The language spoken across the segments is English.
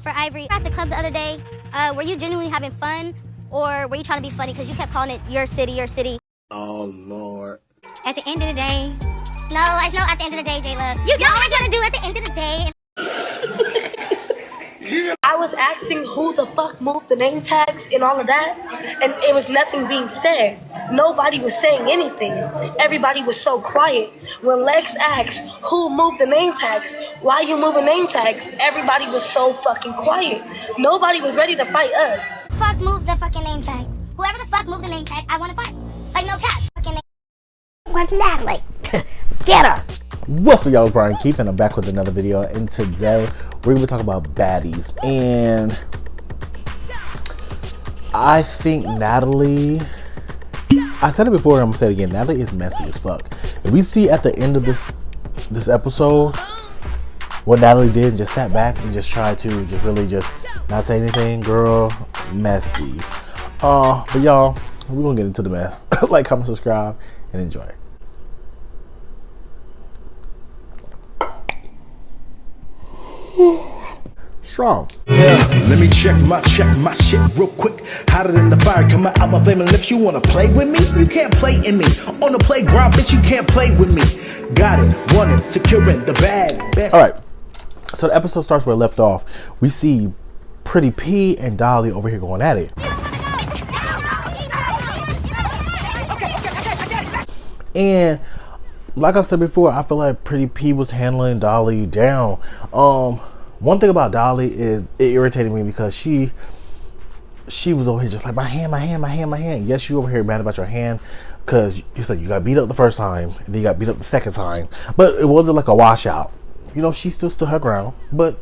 For Ivory, at the club the other day, were you genuinely having fun, or were you trying to be funny because you kept calling it your city, your city? Oh, Lord. At the end of the day, no, I know at the end of the day, J-Love. You know what I'm gonna do at the end of the day. I was asking who the fuck moved the name tags and all of that, and it was nothing being said. Nobody was saying anything. Everybody was so quiet. When Lex asked who moved the name tags, why you moving name tags, everybody was so fucking quiet. Nobody was ready to fight us. Fuck moved the fucking name tag. Whoever the fuck moved the name tag, I wanna fight. Like no cap. Fucking name. What's Natalie? Get her! What's up, y'all? It's Brian Keith, and I'm back with another video. And today we're going to talk about baddies. And I think Natalie, I said it before and I'm going to say it again, Natalie is messy as fuck. If we see at the end of this episode what Natalie did and just sat back and just tried to just really just not say anything, girl, messy. But y'all, we're going to get into the mess. Like, comment, subscribe, and enjoy. Strong. Yeah, let me check my shit real quick. Hotter than the fire coming out my flaming lips. You wanna play with me? You can't play in me. On the playground, bitch, you can't play with me. Got it, want it, securing the bag. Best. All right. So the episode starts where it left off. We see Pretty P and Dolly over here going at it. And like I said before, I feel like Pretty P was handling Dolly down. One thing about Dolly is it irritated me because she was over here just like my hand. Yes, you over here mad about your hand because you said you got beat up the first time and then you got beat up the second time, but it wasn't like a washout. You know, she still stood her ground, but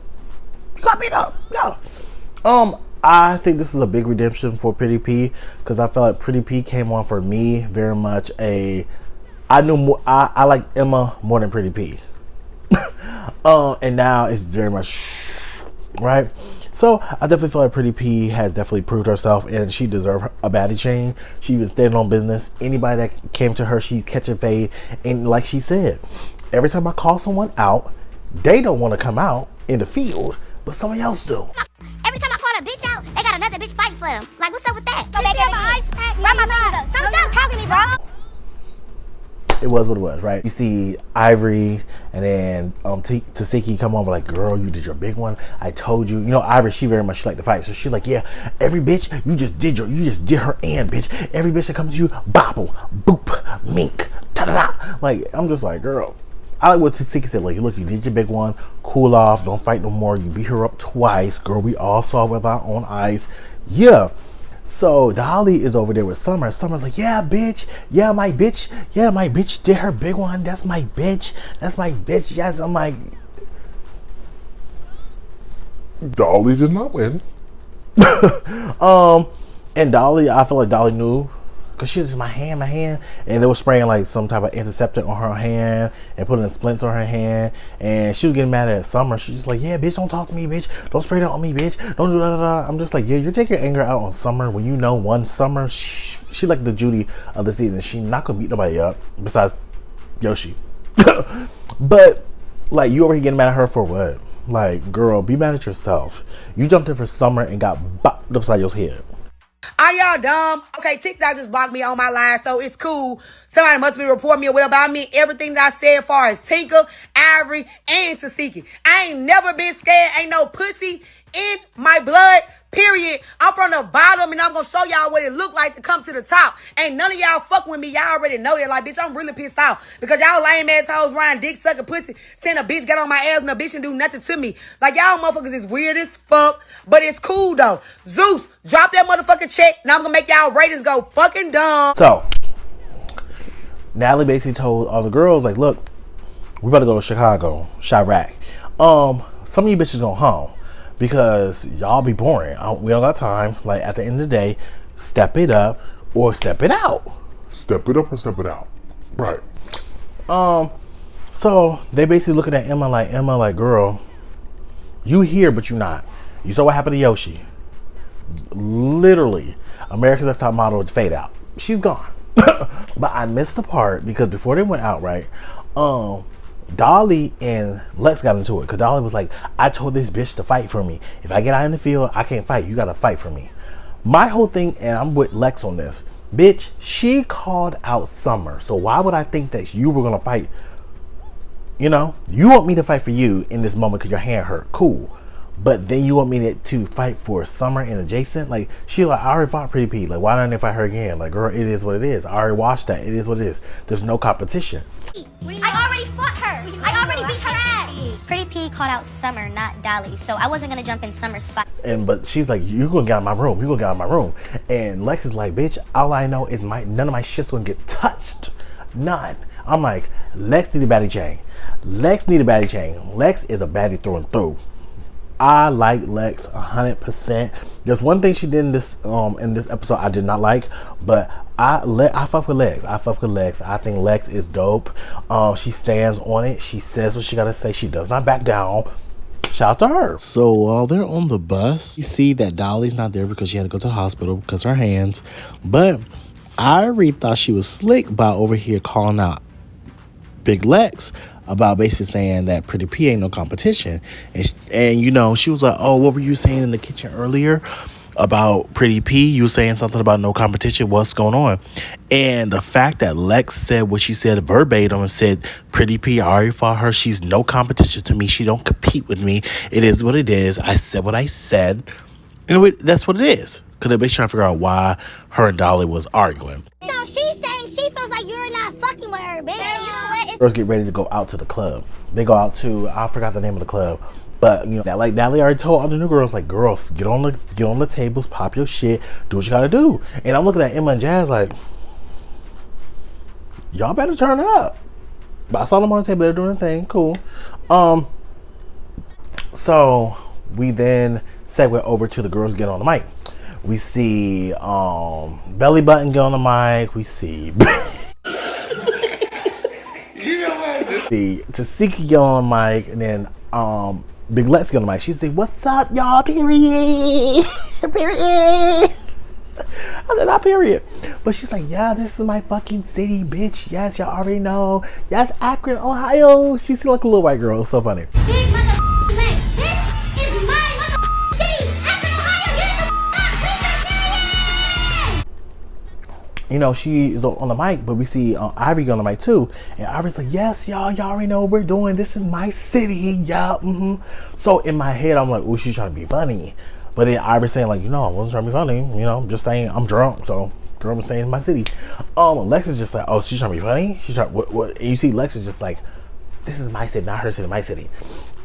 you got beat up. Yeah. I think this is a big redemption for Pretty P because I felt like Pretty P came on for me very much I knew more, I like Emma more than Pretty P. And now it's very much right. So I definitely feel like Pretty P has definitely proved herself and she deserved a baddie chain. She been standing on business. Anybody that came to her, she catch and fade. And like she said, every time I call someone out, they don't want to come out in the field, but someone else do. Every time I call a bitch out, they got another bitch fighting for them. Like, what's up with that? So they got my ice pack. Run my business up. Stop talking to me, bro. It was what it was, right? You see Ivory and then Tasiki come over like, girl, you did your big one. I told you. You know, Ivory, she very much liked to fight. So she's like, yeah, every bitch, you just did her and bitch. Every bitch that comes to you, bobble, boop, mink, ta-da-da. Like, I'm just like, girl. I like what Tasiki said, like, look, you did your big one, cool off, don't fight no more. You beat her up twice. Girl, we all saw with our own eyes. Yeah. So Dolly is over there with Summer. Summer's like, yeah, bitch. Yeah, my bitch. Yeah, my bitch did her big one. That's my bitch. That's my bitch. Yes, I'm like, Dolly did not win. and Dolly, I feel like Dolly knew because she's just my hand, and they were spraying like some type of antiseptic on her hand and putting the splints on her hand, and she was getting mad at Summer. She's just like, yeah, bitch, don't talk to me, bitch, don't spray that on me, bitch, don't do that. I'm just like, yeah, you're taking your anger out on Summer when you know one Summer, she like the Judy of the season. She not gonna beat nobody up besides Yoshi. But like, you over here getting mad at her for what? Like, girl, be mad at yourself. You jumped in for Summer and got bopped upside your head. Are y'all dumb? Okay, TikTok just blocked me on my live, so it's cool. Somebody must be reporting me or whatever. I mean, everything that I said as far as Tinker, Ivory, and Tasiki. I ain't never been scared. Ain't no pussy in my blood, period. I'm from the bottom, and I'm going to show y'all what it look like to come to the top. Ain't none of y'all fuck with me. Y'all already know that. Like, bitch, I'm really pissed off because y'all lame assholes riding dick sucking pussy, saying a bitch got on my ass and a bitch didn't do nothing to me. Like, y'all motherfuckers is weird as fuck, but it's cool, though. Zeus, drop that motherfucking check. Now I'm going to make y'all ratings go fucking dumb. So Natalie basically told all the girls, like, look, we about to go to Chicago, Chirac. Some of you bitches going home because y'all be boring. We don't got time. Like, at the end of the day, step it up or step it out. Step it up or step it out. Right. So they basically looking at Emma, like, girl, you here, but you not. You saw what happened to Yoshi. Literally, America's Next Top Model is fade out. She's gone. But I missed the part because before they went out, right, Dolly and Lex got into it because Dolly was like, I told this bitch to fight for me. If I get out in the field, I can't fight. You gotta fight for me. My whole thing, and I'm with Lex on this, bitch, she called out Summer. So why would I think that you were gonna fight? You know, you want me to fight for you in this moment because your hand hurt. Cool. But then you want me to fight for Summer and adjacent? Like, she like, I already fought Pretty P. Like, why not if I her again? Like, girl, it is what it is. I already watched that. It is what it is. There's no competition. I already fought her. I already beat her ass. Pretty P called out Summer, not Dolly. So I wasn't gonna jump in Summer's spot. But she's like, you're gonna get out of my room. You're gonna get out of my room. And Lex is like, bitch, all I know is none of my shit's gonna get touched. None. I'm like, Lex need a baddie chain. Lex need a baddie chain. Lex is a baddie through and through. I like Lex 100%. There's one thing she did in this episode I did not like, but I fuck with Lex. I fuck with Lex. I think Lex is dope. She stands on it. She says what she gotta say. She does not back down. Shout out to her. So while they're on the bus, you see that Dolly's not there because she had to go to the hospital because of her hands. But I really thought she was slick by over here calling out Big Lex about basically saying that Pretty P ain't no competition. And you know, she was like, oh, what were you saying in the kitchen earlier about Pretty P? You were saying something about no competition. What's going on? And the fact that Lex said what she said verbatim and said, Pretty P, I already fought her. She's no competition to me. She don't compete with me. It is what it is. I said what I said. And that's what it is. Because they're basically trying to figure out why her and Dolly was arguing. So she's saying she feels like you're not fucking with her, bitch. You know what? Girls get ready to go out to the club. They go out to, I forgot the name of the club, but you know, like Natalie already told all the new girls, like, girls, get on the tables, pop your shit, do what you gotta do. And I'm looking at Emma and Jazz like, y'all better turn up. But I saw them on the table, they're doing a thing, cool. So we then segue over to the girls get on the mic. We see Belly Button get on the mic. We see Tasiki get on the mic, and then Big Lex get on the mic. She say, "What's up, y'all? Period, period." I said, "Not period," but she's like, "Yeah, this is my fucking city, bitch. Yes, y'all already know. Yes, Akron, Ohio." She seemed like a little white girl. It's so funny. This mother land. This is my mother city. Akron, Ohio. Get the fuck, period. You know, she is on the mic, but we see Ivory on the mic too. And Ivory's like, yes, y'all already know what we're doing. This is my city, y'all. So in my head, I'm like, oh, she's trying to be funny. But then Ivory's saying, like, you know, I wasn't trying to be funny. You know, I'm just saying I'm drunk. So, girl, I'm saying it's my city. Lex is just like, oh, she's trying to be funny? She's trying, what? And you see Lex is just like, this is my city, not her city, my city.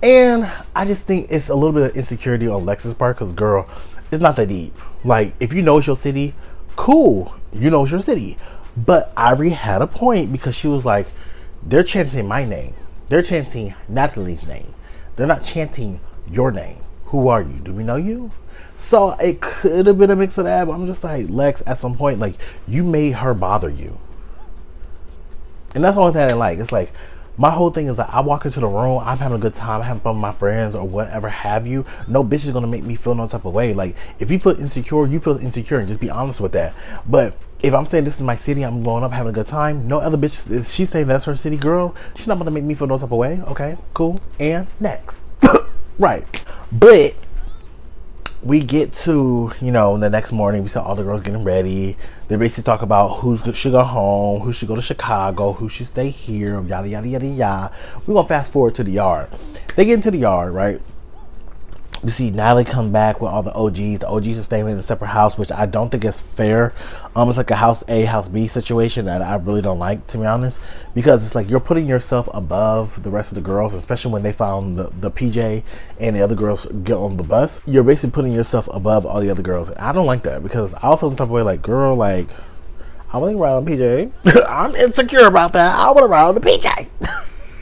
And I just think it's a little bit of insecurity on Lex's part because, girl, it's not that deep. Like, if you know it's your city, cool, you know it's your city. But Ivory had a point because she was like, they're chanting my name. They're chanting Natalie's name. They're not chanting your name. Who are you? Do we know you? So it could have been a mix of that, but I'm just like, Lex, at some point, like, you made her bother you. And that's the only thing I didn't like. It's like, my whole thing is that I walk into the room, I'm having a good time, I'm having fun with my friends or whatever have you. No bitch is gonna make me feel no type of way. Like, if you feel insecure, you feel insecure, and just be honest with that. But if I'm saying this is my city, I'm going up having a good time, no other bitch, if she's saying that's her city, girl, she's not gonna make me feel no type of way. Okay, cool. And next. Right. But we get to, you know, the next morning, we saw all the girls getting ready. They basically talk about who should go home, who should go to Chicago, who should stay here, yada, yada, yada, yada. We're going to fast forward to the yard. They get into the yard, right? We see Natalie come back with all the OGs. The OGs are staying in a separate house, which I don't think is fair. It's like a house A, house B situation that I really don't like, to be honest. Because it's like you're putting yourself above the rest of the girls, especially when they found the PJ and the other girls get on the bus. You're basically putting yourself above all the other girls. And I don't like that because I'll feel some type of way like, girl, like, I want to ride on PJ. I'm insecure about that. I want to ride on the PJ.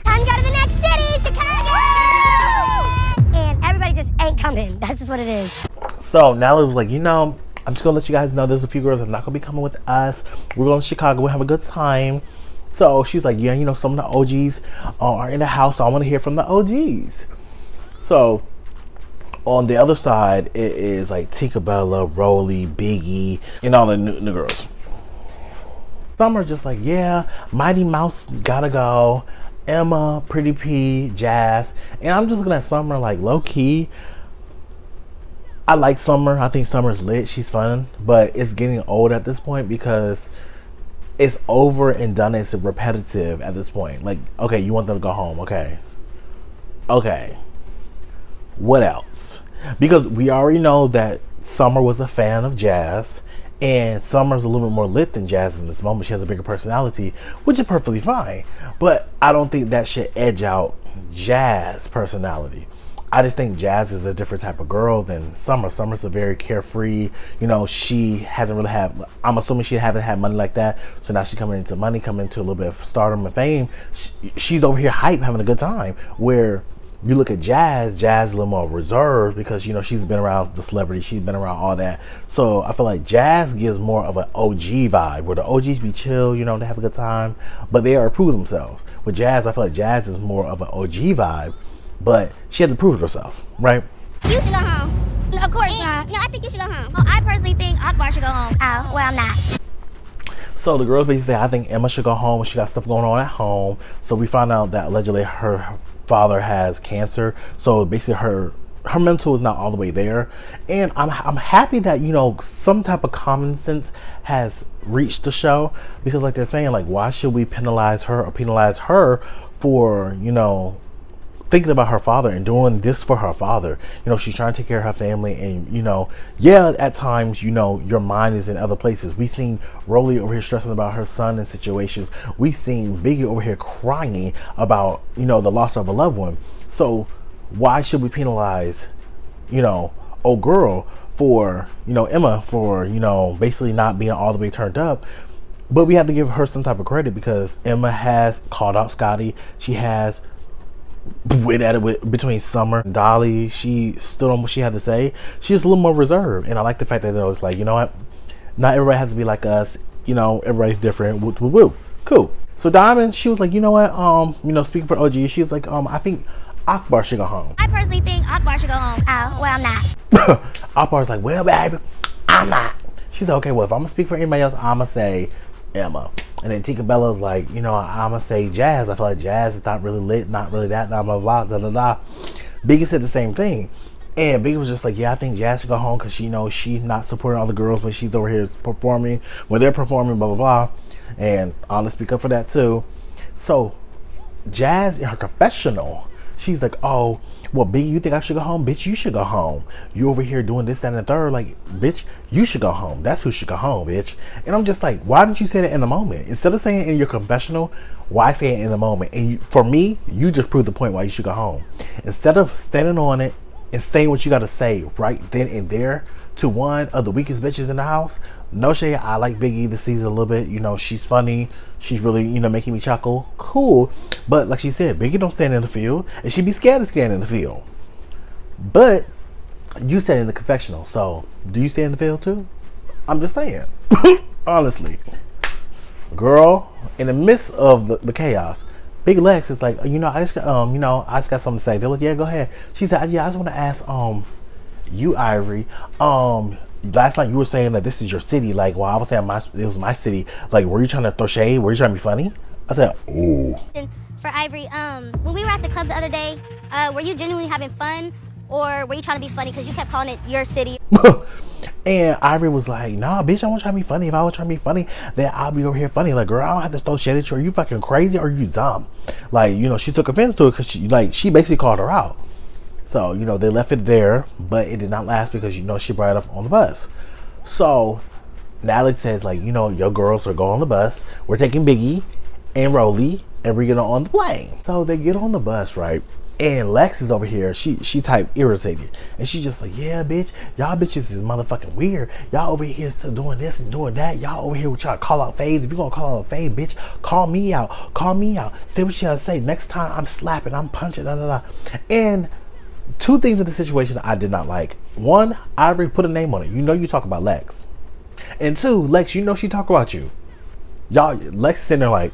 I'm going to the next city, Chicago! And everybody just ain't coming. That's just what it is. So Natalie was like, you know, I'm just going to let you guys know there's a few girls that are not going to be coming with us. We're going to Chicago. We'll have a good time. So she's like, yeah, you know, some of the OGs are in the house. So I want to hear from the OGs. So on the other side, it is like Tinkerbella, Rolly, Biggie, and all the new girls. Some are just like, yeah, Mighty Mouse gotta go. Emma, Pretty P, Jazz, and I'm just looking at Summer like low key. I like Summer. I think Summer's lit. She's fun, but it's getting old at this point because it's over and done. It's repetitive at this point. Like, okay, you want them to go home. Okay. What else? Because we already know that Summer was a fan of Jazz, and Summer's a little bit more lit than Jazz in this moment. She has a bigger personality, which is perfectly fine. But I don't think that should edge out Jazz's personality. I just think Jazz is a different type of girl than Summer. Summer's a very carefree, she hasn't really had, I'm assuming she haven't had money like that. So now she's coming into money, coming into a little bit of stardom and fame. She's over here hype, having a good time. Where you look at Jazz a little more reserved because, she's been around the celebrity. She's been around all that. So I feel like Jazz gives more of an OG vibe where the OGs be chill, they have a good time, but they are prove themselves. With Jazz, I feel like Jazz is more of an OG vibe. But she had to prove herself, right? You should go home. No, of course not. No, I think you should go home. Oh, I personally think Akbar should go home. Oh, well, I'm not. So the girls basically say, I think Emma should go home. She got stuff going on at home. So we found out that allegedly her father has cancer. So basically her mental is not all the way there. And I'm happy that, some type of common sense has reached the show. Because like they're saying, like, why should we penalize her for, thinking about her father and doing this for her father? She's trying to take care of her family, and at times your mind is in other places. We seen Rolly over here stressing about her son and situations. We seen Biggie over here crying about the loss of a loved one. So why should we penalize old girl for Emma for basically not being all the way turned up? But we have to give her some type of credit because Emma has called out Scotty. She has went at it between Summer and Dolly. She stood on what she had to say. She's a little more reserved, and I like the fact that it was like, what, not everybody has to be like us. Everybody's different. Woo, woo, woo. Cool. So Diamond, she was like, what, speaking for OG, she was like, I think Akbar should go home. I personally think Akbar should go home. Oh, well, I'm not. Akbar's like, well, baby, I'm not. She's like, okay, well, if I'm gonna speak for anybody else, I'm gonna say Emma. And then Tika Bella's like, I'm gonna say Jazz. I feel like Jazz is not really lit, not really that, blah, blah, blah, da, da, da. Biggie said the same thing. And Biggie was just like, I think Jazz should go home because she knows she's not supporting all the girls when she's over here performing, when they're performing, blah, blah, blah. And I'm gonna speak up for that too. So Jazz in her confessional, she's like, oh, well, Biggie, you think I should go home? Bitch, you should go home. You over here doing this, that, and the third. Like, bitch, you should go home. That's who should go home, bitch. And I'm just like, why didn't you say that in the moment? Instead of saying it in your confessional, why say it in the moment? And for me, you just proved the point why you should go home. Instead of standing on it and saying what you got to say right then and there to one of the weakest bitches in the house. No shade, I like Biggie this season a little bit. She's funny. She's really, making me chuckle. Cool. But like she said, Biggie don't stand in the field. And she be scared to stand in the field. But you stand in the confessional. So do you stand in the field too? I'm just saying. Honestly. Girl, in the midst of the chaos, Big Lex is like, I just got something to say. They're like, yeah, go ahead. She said, yeah, I just want to ask you, Ivory, last night you were saying that this is your city. Like, well, I was saying it was my city. Like, were you trying to throw shade? Were you trying to be funny? I said, oh. For Ivory, when we were at the club the other day, were you genuinely having fun, or were you trying to be funny because you kept calling it your city? And Ivory was like, nah, bitch, I wasn't trying to be funny. If I was trying to be funny, then I'll be over here funny. Like, girl, I don't have to throw shade at you. Are you fucking crazy or are you dumb? Like, she took offense to it because she basically called her out. So, they left it there, but it did not last because, she brought it up on the bus. So, Natalie says, like, your girls are going on the bus. We're taking Biggie and Rolly, and we're getting on the plane. So, they get on the bus, right? And Lex is over here. She typed irritated. And she just like, yeah, bitch. Y'all bitches is motherfucking weird. Y'all over here still doing this and doing that. Y'all over here trying to call out Faze. If you're going to call out Faze, bitch, call me out. Call me out. Say what you gotta say. Next time, I'm slapping. I'm punching. Da, da, da. And two things in the situation I did not like. One, Ivory put a name on it. You talk about Lex. And two, Lex, she talk about you. Y'all, Lex is sitting there like,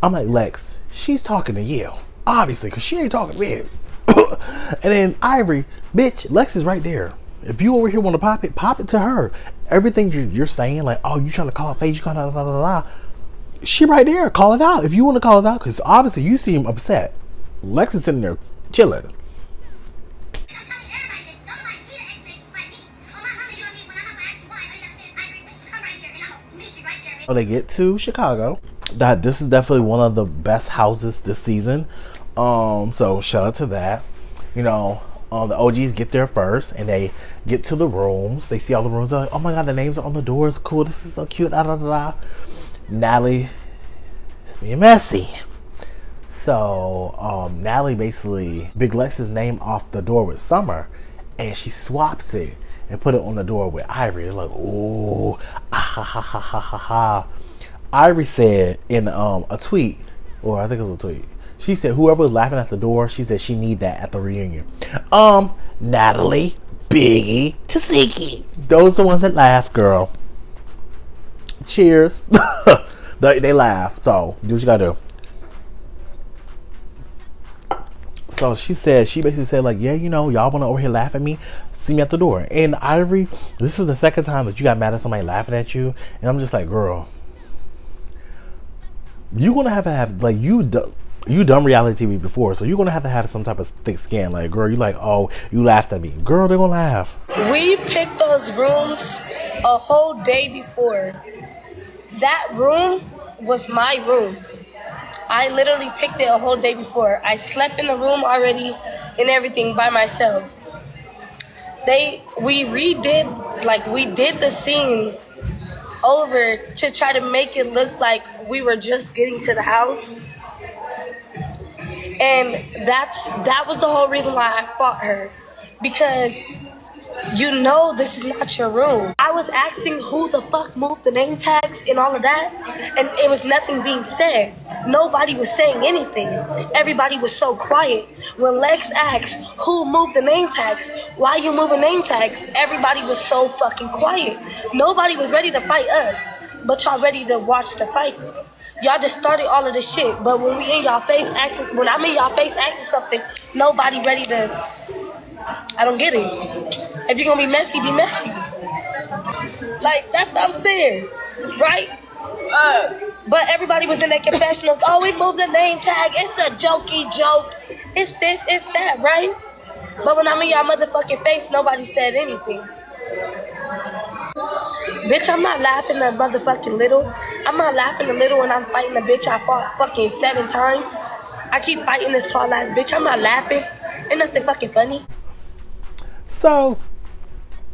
I'm like, Lex, she's talking to you. Obviously, because she ain't talking to me. And then Ivory, bitch, Lex is right there. If you over here want to pop it to her. Everything you're saying, like, oh, you trying to call out Faze, you calling out, she right there. Call it out if you want to call it out, because obviously you seem upset. Lex is sitting there chilling. So they get to Chicago. That this is definitely one of the best houses this season. So shout out to that. You know, the OGs get there first, and they get to the rooms. They see all the rooms. They're like, oh my god, the names are on the doors. Cool. This is so cute. Da, da, da, da. Natalie is being messy. So Natalie basically Big Lex's name off the door with Summer, and she swaps it and put it on the door with Ivory. They're like, ooh, ah, ha, ha, ha, ha, ha, ha. Ivory said in a tweet, or I think it was a tweet, she said whoever was laughing at the door, she said she need that at the reunion. Natalie, Biggie, Tasiki, those are the ones that laugh, girl. Cheers. They laugh, so do what you gotta do. So she basically said like, yeah, you know, y'all wanna over here laugh at me, see me at the door. And Ivory, this is the second time that you got mad at somebody laughing at you, and I'm just like, girl, you're gonna have like, you done reality TV before, so you're gonna have to have some type of thick skin. Like, girl, you like, oh, you laughed at me, girl, they're gonna laugh. We picked those rooms a whole day before. That room was my room. I literally picked it a whole day before. I slept in the room already and everything by myself. We did the scene over to try to make it look like we were just getting to the house. And that was the whole reason why I fought her. Because you know this is not your room. I was asking who the fuck moved the name tags and all of that, and it was nothing being said. Nobody was saying anything. Everybody was so quiet. When Lex asked who moved the name tags, why you moving name tags, everybody was so fucking quiet. Nobody was ready to fight us, but y'all ready to watch the fight. Y'all just started all of this shit, but when we in y'all face asking, when I'm in y'all face asking something, nobody ready to. I don't get it. If you're gonna be messy, be messy. Like, that's what I'm saying, right? But everybody was in their confessionals. Oh, we moved the name tag. It's a jokey joke. It's this, it's that, right? But when I'm in y'all motherfucking face, nobody said anything. Bitch, I'm not laughing at motherfucking little. I'm not laughing a little when I'm fighting a bitch I fought fucking 7 times. I keep fighting this tall ass bitch. I'm not laughing. Ain't nothing fucking funny. So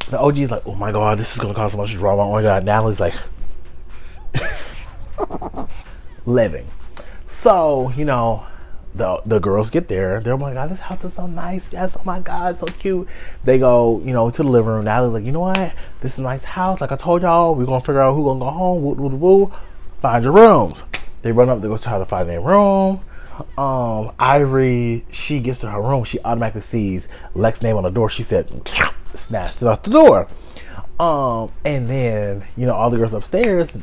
the OG's like, oh my god, this is gonna cause so much drama. Oh my god. Natalie's like living. So, you know, the girls get there. They're, oh my god, this house is so nice. Yes, oh my god, so cute. They go, you know, to the living room. Natalie's like, you know what? This is a nice house. Like I told y'all, we're gonna figure out who's gonna go home. Woo, woo, woo. Find your rooms. They run up, they go try to find their room. Ivory, she gets to her room. She automatically sees Lex's name on the door. She said, snatched it off the door. And then, you know, all the girls upstairs.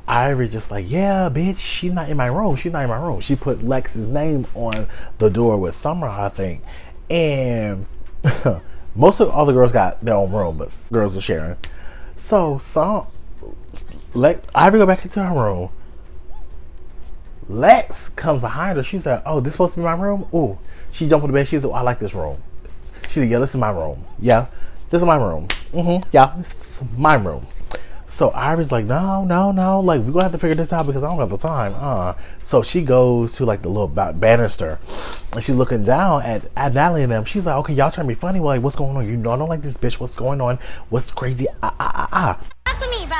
Ivory's just like, yeah, bitch, she's not in my room. She's not in my room. She put Lex's name on the door with Summer, I think. And most of all the girls got their own room, but girls are sharing. So Ivory go back into her room. Lex comes behind her. She said, oh, this supposed to be my room? Ooh. She jumped on the bed. She said, oh, I like this room. She said, yeah, this is my room. Yeah, this is my room. Yeah, this is my room. So Ivory's like, no. Like, we're going to have to figure this out because I don't have the time. So she goes to, like, the little banister. And she's looking down at Natalie and them. She's like, okay, y'all trying to be funny. Well, like, what's going on? You know I don't like this bitch. What's going on? What's crazy? Fuck with me, bro.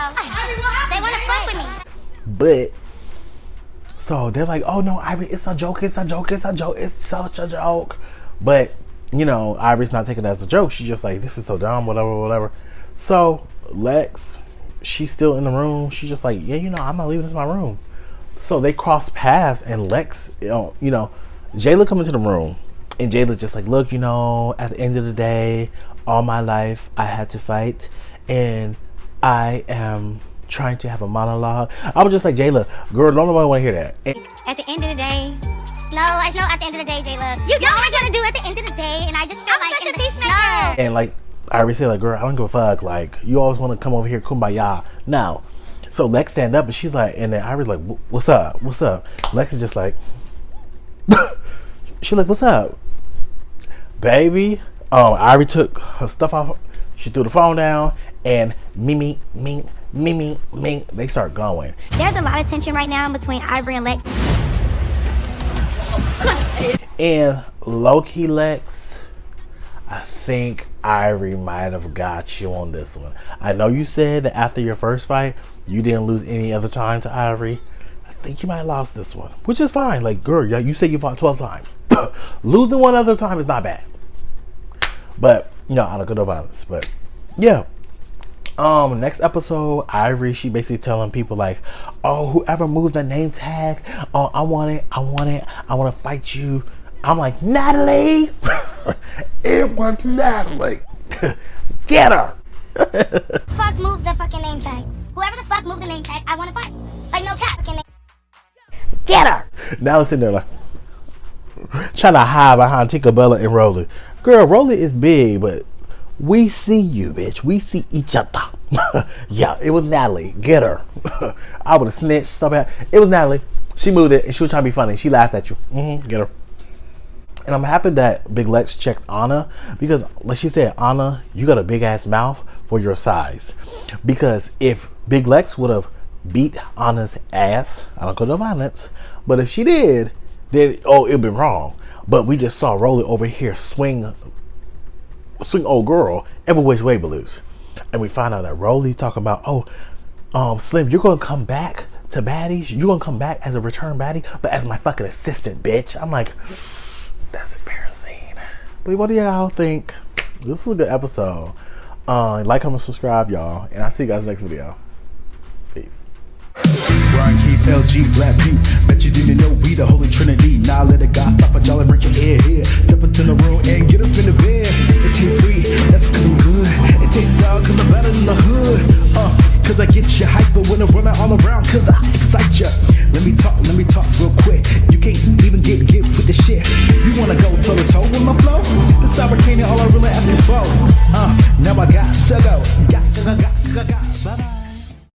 They want to fuck with me. But so they're like, oh no, Ivory, it's a joke, it's such a joke. But, you know, Ivory's not taking it as a joke. She's just like, this is so dumb, whatever. So Lex, she's still in the room. She's just like, yeah, you know, I'm not leaving this in my room. So they cross paths, and Lex, you know, Jayla come into the room, and Jayla's just like, look, you know, at the end of the day, all my life I had to fight, and I am trying to have a monologue. I was just like, Jayla, girl, don't nobody want to hear that. And at the end of the day, no, I know at the end of the day, Jayla, you know what I'm gonna do at the end of the day, and I just feel like such a peacemaker. And like I already said, like, girl, I don't give a fuck. Like, you always want to come over here, kumbaya. Now, So Lex stand up and she's like, and then Ivory's like, what's up? What's up? Lex is just like, she's like, what's up? Baby. Ivory took her stuff off. She threw the phone down and me, they start going. There's a lot of tension right now between Ivory and Lex. And low-key Lex, I think Ivory might have got you on this one. I know you said that after your first fight, you didn't lose any other time to Ivory. I think you might have lost this one, which is fine. Like, girl, you said you fought 12 times. Losing one other time is not bad. But, you know, out of good violence. But, yeah. Next episode, Ivory, she basically telling people like, oh, whoever moved the name tag, oh, I want to fight you. I'm like, Natalie. It was Natalie. Get her. Fuck moved the fucking name tag. Whoever the fuck moved the name tag, I want to fight. Like, no cap. Get her. Now it's sitting there like, trying to hide behind Tinkerbella and Rolly. Girl, Rolly is big, but we see you, bitch. We see each other. Yeah, it was Natalie. Get her. I would have snitched so bad. It was Natalie. She moved it and she was trying to be funny. She laughed at you. Get her. And I'm happy that Big Lex checked Anna because, like she said, Anna, you got a big ass mouth for your size. Because if Big Lex would have beat Anna's ass, I don't go to violence, but if she did, then it'd been wrong. But we just saw Rolly over here swing old girl every which way but lose. And we find out that Rolly's talking about, Slim, you're gonna come back to Baddies. You're gonna come back as a return baddie, but as my fucking assistant, bitch. I'm like, that's embarrassing. But what do y'all think? This was a good episode. Like, comment, subscribe, y'all, and I'll see you guys next video. Peace. Brian Keith, LG, Black Butte. Bet you didn't know we the Holy Trinity. Now let a guy stop a jolly, break your head here. Step into the room and get up in the bed.